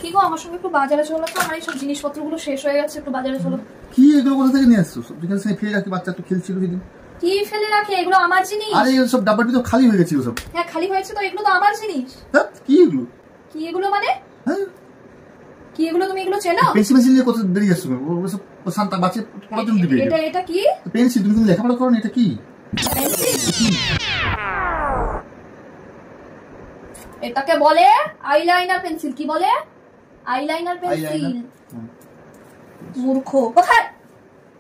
কি গো আমার সঙ্গে একটু বাজারে চলো তো, আমার এই সব জিনিসপত্রগুলো শেষ হয়ে গেছে, একটু বাজারে চলো। কি এগুলো কোথা থেকে নিয়ে আসছো? বিকাল থেকে ফেলে রাখি, বাচ্চা একটু খেলছিল সেদিন। কি ফেলে রাখে? এগুলো আমার জিনিস। আরে এগুলো সব ডাব্বার ভিতর খালি হয়ে গেছিল সব। হ্যাঁ খালি হয়েছে তো, এগুলো তো আমার জিনিস। হ্যাঁ কি এগুলো? কি এগুলো মানে? হ্যাঁ কি এগুলো? তুমি এগুলো চেনো? পেন্সিল নিয়ে কত দেরি আসছো? ও সব শান্তা বাচ্চা পড়ার জন্য দিবে। এটা কি পেন্সিল? তুমি কিন্তু লেখাপড়া করো না, এটা কি পেন্সিল? এটাকে বলে আইলাইনার পেন্সিল। কি বলে? Eyeliner pencil. মূর্খ কোথায়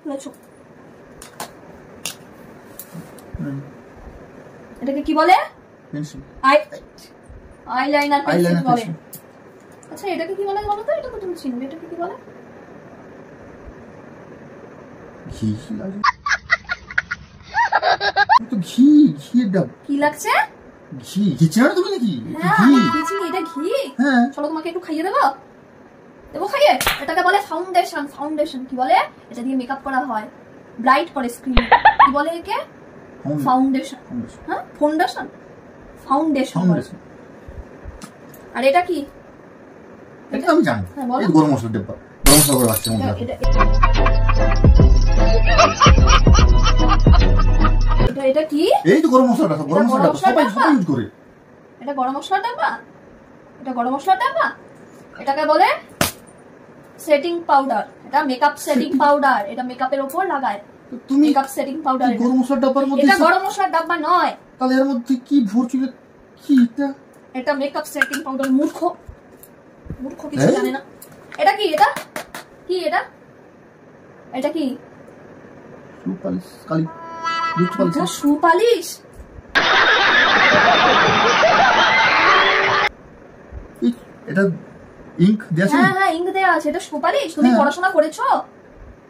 বলেছো? এটাকে কি বলে? পেন্সিল। আইলাইনার পেন্সিল বলে। আচ্ছা এটাকে কি বলে বলো তো? এটা তো তুমি চিনবে। এটাকে কি বলে? ঘি লাগে তো, ঘি। ঘিয়ের ডাব। কি লাগছে? ঘি। ঘি চেনো তুমি নাকি? ঘি। এটা ঘি? হ্যাঁ চলো তোমাকে একটু খাইয়ে দেবো। দেবো খাইয়ে? এটাকে বলে ফাউন্ডেশন। ফাউন্ডেশন কি বলে? এটা দিয়ে মেকআপ করা হয়, ব্রাইট করে স্কিন। কি বলে একে? ফাউন্ডেশন। হ্যাঁ ফাউন্ডেশন। ফাউন্ডেশন। আর এটা কি? এটা আমি জানি। এই গরম মশলা ডাব্বা। গরম মশলা করে রাখছে মধ্যে। এটা কি? এই তো গরম মশলাটা। গরম মশলাটা সবাই ইউজ করে। এটা গরম মশলা ডাব্বা। এটা গরম মশলা ডাব্বা। এটাকে বলে সেটিং পাউডার। এটা মেকআপ সেটিং পাউডার। এটা মেকআপের উপর লাগায়। তুমি মেকআপ সেটিং পাউডার। গরম মশলা ডাব্বার মধ্যে? এটা গরম মশলা ডাব্বা নয়। তাহলে এর মধ্যে কি ভরছিল? কি এটা? এটা মেকআপ সেটিং পাউডার। মূর্খ, মূর্খ কিছু জানে না। এটা কি? এটা কি? এটা কি? সুপালিশ। কালি দুধ পালিশ। এটা সুপালিশ? এটা ইঙ্ক দেয়া আছে? হ্যাঁ ইঙ্ক দেয়া আছে। এটা সুপালিশ? তুমি পড়াশোনা করেছো?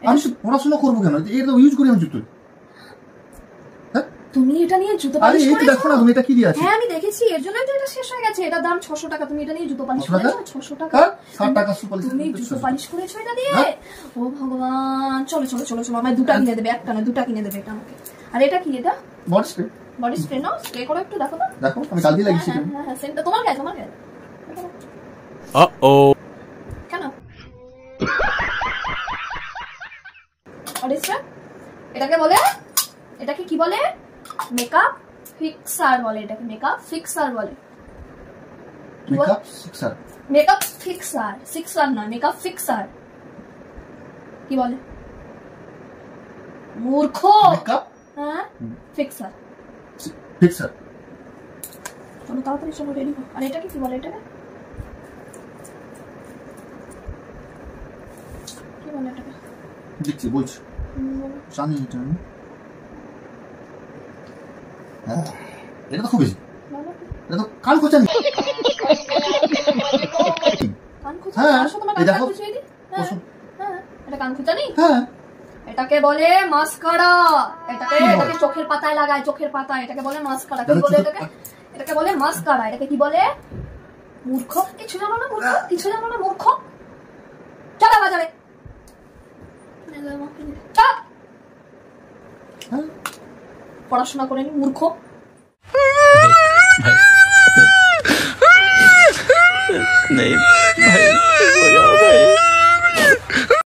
আমি পড়াশোনা করব কেন? এটা ইউজ করি আমি জুতো। তুমি এটা নিয়ে জুতো পালিশ করেছো? আরে এই দেখো না তুমি, এটা কি দিয়ে আছে? হ্যাঁ আমি দেখেছি, এর জন্যই তো এটা শেষ হয়ে গেছে। এটা দাম 600 টাকা। তুমি এটা নিয়ে জুতো পালিশ করেছো? 600 টাকা। 60 টাকা সুপালিশ। তুমি জুতো পালিশ করেছো এটা দিয়ে? ও ভগবান। চলো চলো চলো চলো, আমায় দুটো কিনে দেবে। একটা না দুটো কিনে দেবে এটা আমাকে। আর এটা কি? এটা বডি স্প্রে। বডি স্প্রে নাও, স্প্রে করো একটু। দেখো তো। দেখো আমি কাল দিয়ে লাগিয়েছি। হ্যাঁ সেন্টটা তোমার গায়ে, তোমার গায়ে। কেন? Body spray. এটাকে বলে, এটাকে কি বলে? মেকআপ ফিক্সার বলে। এটাকে মেকআপ ফিক্সার বলে। Makeup fixer. Makeup fixer. Sixer নয়, মেকআপ ফিক্সার। কি বলে? মূর্খ। মেকআপ হ্যাঁ ফিক্সার। ফিক্সার। চলো তাড়াতাড়ি চলো, রেডি হও। আর এটাকে কি বলে? এটাকে কি বলে? এটাকে দিচ্ছি বলছি। জানি এটা আমি। এটা তো খুব বেশি। এটা তো কান খোঁচানি। কান খোঁচানি? আসো তোমার কান খুঁচিয়ে দিই। হ্যাঁ এটা কান খোঁচানি। হ্যাঁ এটাকে বলে মাস্কারা। এটাকে চোখের পাতায় লাগায়, চোখের পাতায়। এটাকে বলে মাস্কারা। কি বলে এটাকে? এটাকে বলে মাস্কারা। এটাকে কি বলে? মূর্খ, কিছু জানো না মূর্খ, কিছু জানো না মূর্খ। চলো বাজারে। পড়াশোনা করেনি মূর্খ। नहीं भाई